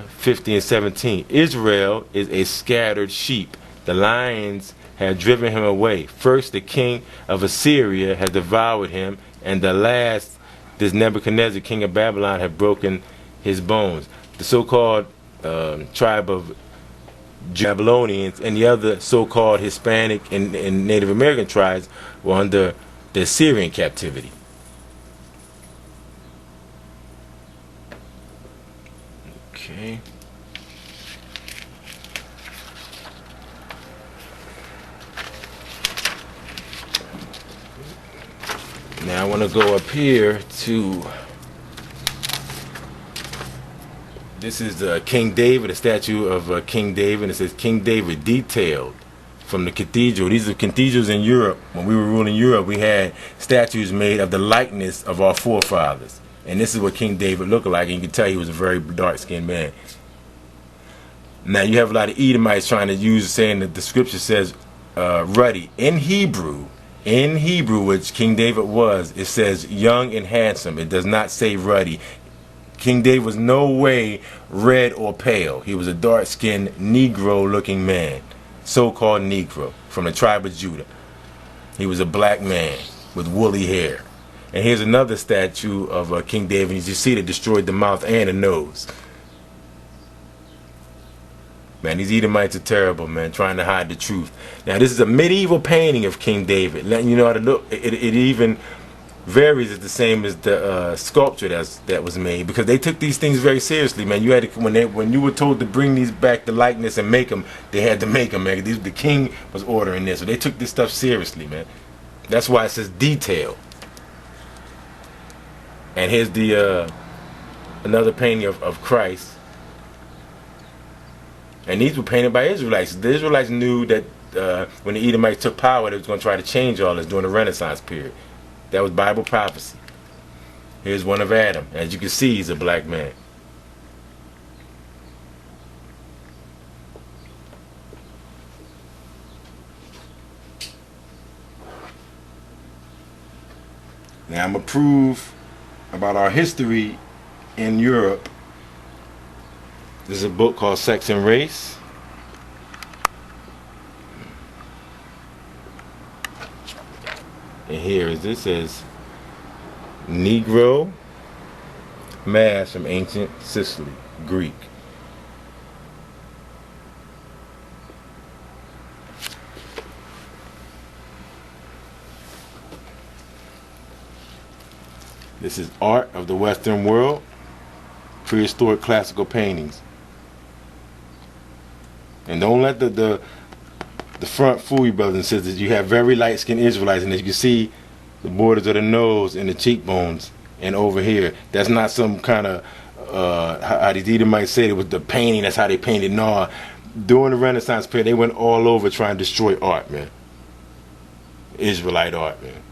50 and 17. Israel is a scattered sheep. The lions have driven him away. First, the king of Assyria has devoured him, and the last, this Nebuchadnezzar, king of Babylon, have broken his bones. The so-called tribe of Babylonians and the other so-called Hispanic and Native American tribes were under the Assyrian captivity. Okay. Now I want to go up here to, this is King David, a statue of King David. It says King David detailed from the cathedral. These are cathedrals in Europe. When we were ruling Europe, we had statues made of the likeness of our forefathers. And this is what King David looked like, and you can tell he was a very dark-skinned man. Now you have a lot of Edomites trying to use, saying that the scripture says ruddy. In Hebrew, which King David was, it says young and handsome. It does not say ruddy. King David was no way red or pale. He was a dark-skinned Negro-looking man, so-called Negro, from the tribe of Judah. He was a black man with woolly hair. And here's another statue of King David. As you see, they destroyed the mouth and the nose. Man, these Edomites are terrible, man, trying to hide the truth. Now, this is a medieval painting of King David, letting you know how to look. It even varies. It's the same as the sculpture that was made, because they took these things very seriously, man. You had to, when you were told to bring these back to likeness and make them, they had to make them, man. The king was ordering this, so they took this stuff seriously, man. That's why it says detail. And here's the another painting of Christ. And these were painted by Israelites. The Israelites knew that when the Edomites took power, they was going to try to change all this during the Renaissance period. That was Bible prophecy. Here's one of Adam. As you can see, he's a black man. Now I'm going to prove about our history in Europe. This is a book called Sex and Race. And here is this says Negro mass from ancient Sicily, Greek. This is art of the Western world, prehistoric classical paintings. And don't let the front fool you, brothers and sisters. You have very light-skinned Israelites, and as you can see, the borders of the nose and the cheekbones, and over here, that's not some kind of how these Edomites say it was the painting. That's how they painted. No, during the Renaissance period, they went all over trying to destroy art, man. Israelite art, man.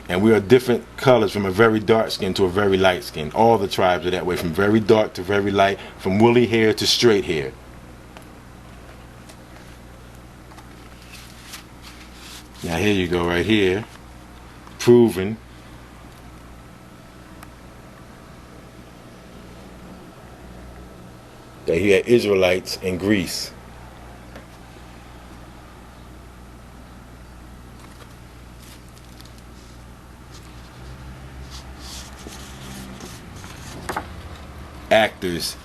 And we are different colors, from a very dark skin to a very light skin. All the tribes are that way, from very dark to very light, from woolly hair to straight hair. Now here you go, right here, proving that he had Israelites in Greece. Actors,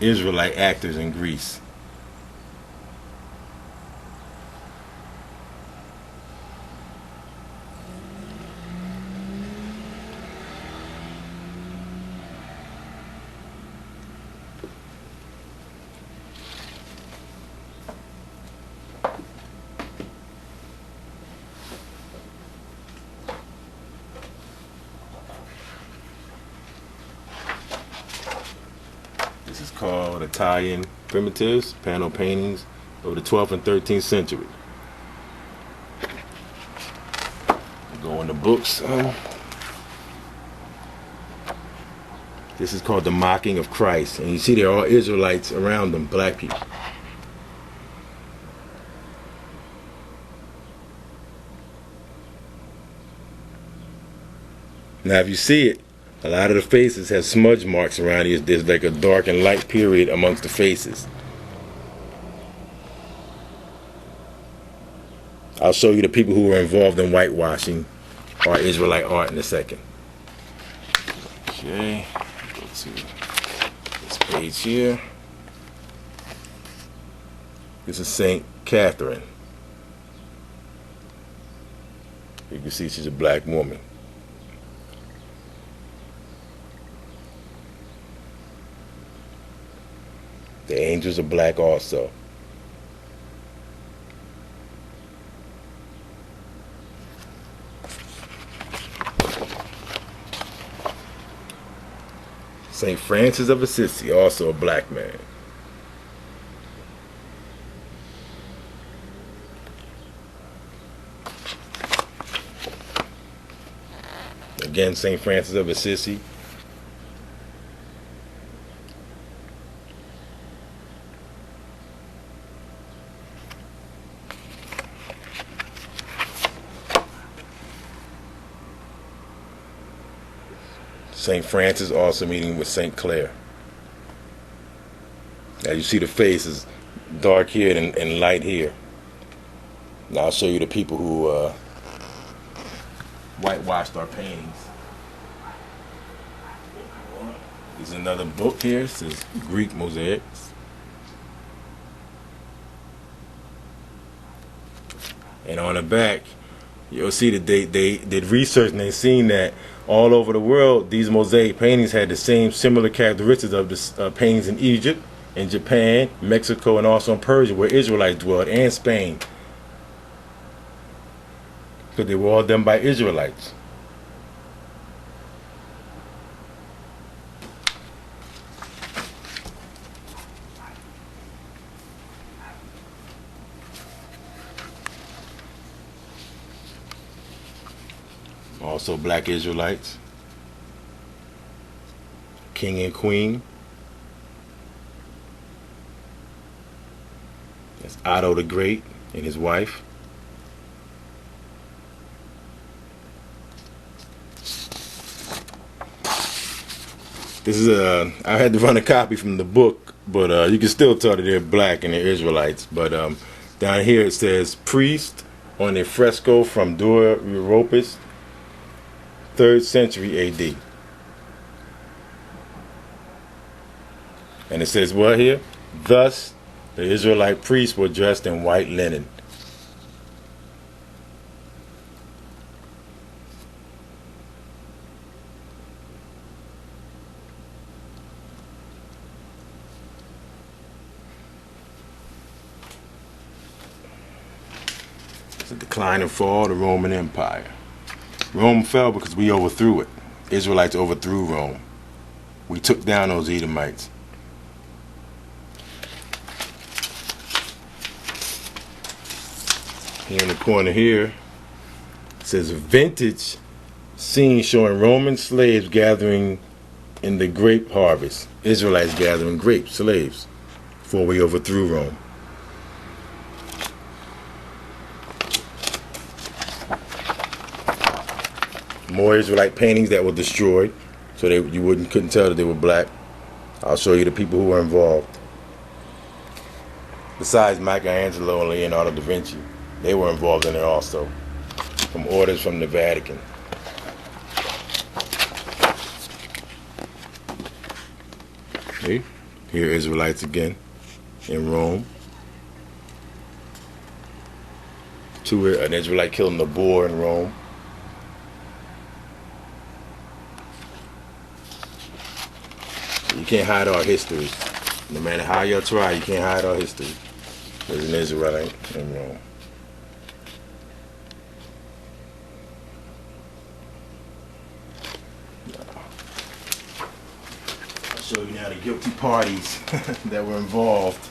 Israelite actors in Greece. This is called Italian primitives, panel paintings of the 12th and 13th century. Go in the books. This is called The Mocking of Christ. And you see there are all Israelites around them, black people. Now if you see it, A lot of the faces have smudge marks around it. There's like a dark and light period amongst the faces. I'll show you the people who were involved in whitewashing or Israelite art in a second. Okay, go to this page here. This is Saint Catherine. You can see she's a black woman. The angels are black also. St. Francis of Assisi, also a black man. Again, St. Francis of Assisi. St. Francis also meeting with St. Clare. Now you see the face is dark here and light here. Now I'll show you the people who whitewashed our paintings. There's another book here. It says Greek Mosaics. And on the back, you'll see that they did research and they seen that all over the world, these mosaic paintings had the same similar characteristics of the paintings in Egypt, in Japan, Mexico, and also in Persia, where Israelites dwelled, and Spain. Because they were all done by Israelites. Also black Israelites. King and Queen. That's Otto the Great and his wife. This is I had to run a copy from the book, but you can still tell that they're black and they're Israelites. But down here it says priest on a fresco from Dura Europus, 3rd century AD. And it says what here? Thus the Israelite priests were dressed in white linen. It's the decline and fall of the Roman Empire. Rome fell because we overthrew it. Israelites overthrew Rome. We took down those Edomites. Here in the corner here, it says vintage scene showing Roman slaves gathering in the grape harvest. Israelites gathering grape slaves before we overthrew Rome. More Israelite paintings that were destroyed, so you couldn't tell that they were black. I'll show you the people who were involved. Besides Michelangelo and Leonardo da Vinci, they were involved in it also, from orders from the Vatican. See? Here are Israelites again in Rome. An Israelite killing the boar in Rome. You can't hide our history. No matter how you try, you can't hide our history. There's an Israelite in Rome. I'll show you now the guilty parties that were involved.